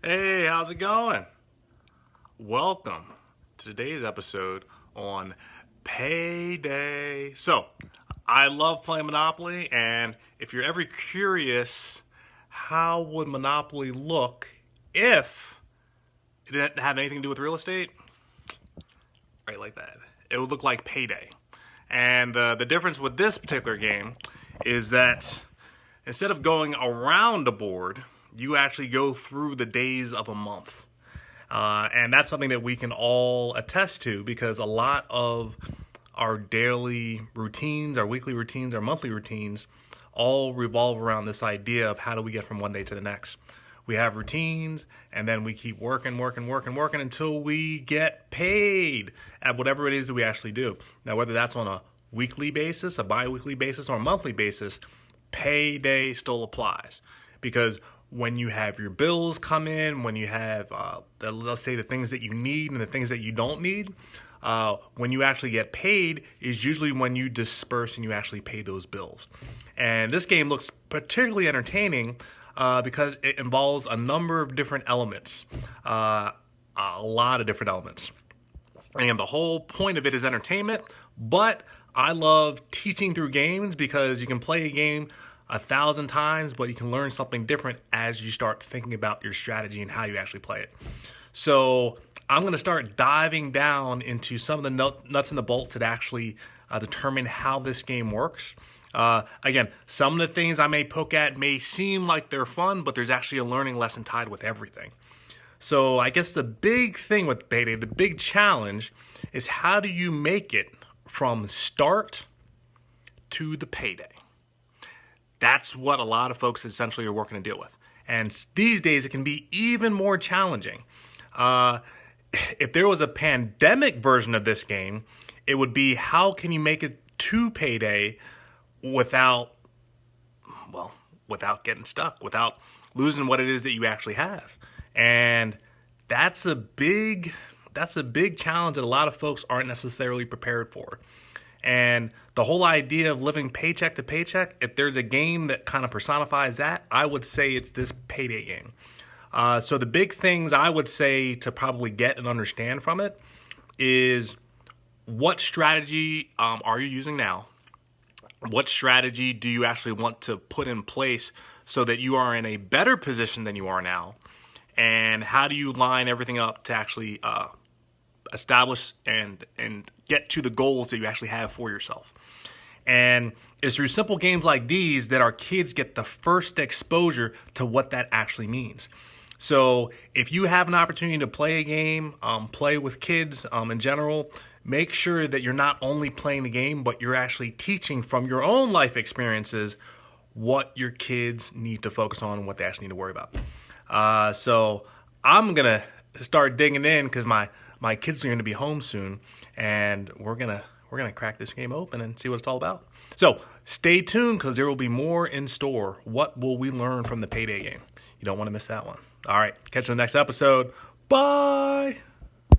Hey, how's it going? Welcome to today's episode on Payday. So, I love playing Monopoly, and if you're ever curious, how would Monopoly look if it didn't have anything to do with real estate? Right, like that. It would look like Payday. And the difference with this particular game is that instead of going around a board, you actually go through the days of a month. And that's something that we can all attest to because a lot of our daily routines, our weekly routines, our monthly routines all revolve around this idea of how do we get from one day to the next. We have routines and then we keep working until we get paid at whatever it is that we actually do. Now, whether that's on a weekly basis, a bi-weekly basis, or a monthly basis, payday still applies because when you have your bills come in, when you have, let's say, the things that you need and the things that you don't need, when you actually get paid is usually when you disperse and you actually pay those bills. And this game looks particularly entertaining because it involves a number of different elements, a lot of different elements. And the whole point of it is entertainment, but I love teaching through games because you can play a game 1,000 times, but you can learn something different as you start thinking about your strategy and how you actually play it. So I'm going to start diving down into some of the nuts and the bolts that actually determine how this game works. Again, some of the things I may poke at may seem like they're fun, but there's actually a learning lesson tied with everything. So I guess the big thing with Payday, the big challenge, is how do you make it from start to the payday? That's what a lot of folks essentially are working to deal with. And these days, it can be even more challenging. If there was a pandemic version of this game, it would be how can you make it to payday without getting stuck, without losing what it is that you actually have. And that's a big challenge that a lot of folks aren't necessarily prepared for. And the whole idea of living paycheck to paycheck, if there's a game that kind of personifies that, I would say it's this Payday game. So the big things I would say to probably get and understand from it is what strategy are you using now? What strategy do you actually want to put in place so that you are in a better position than you are now? And how do you line everything up to actually establish and get to the goals that you actually have for yourself? And it's through simple games like these that our kids get the first exposure to what that actually means. So if you have an opportunity to play a game, play with kids in general, make sure that you're not only playing the game, but you're actually teaching from your own life experiences what your kids need to focus on and what they actually need to worry about. So I'm going to start digging in because my kids are going to be home soon, and we're gonna crack this game open and see what it's all about. So stay tuned because there will be more in store. What will we learn from the Payday game? You don't want to miss that one. All right, catch you in the next episode. Bye.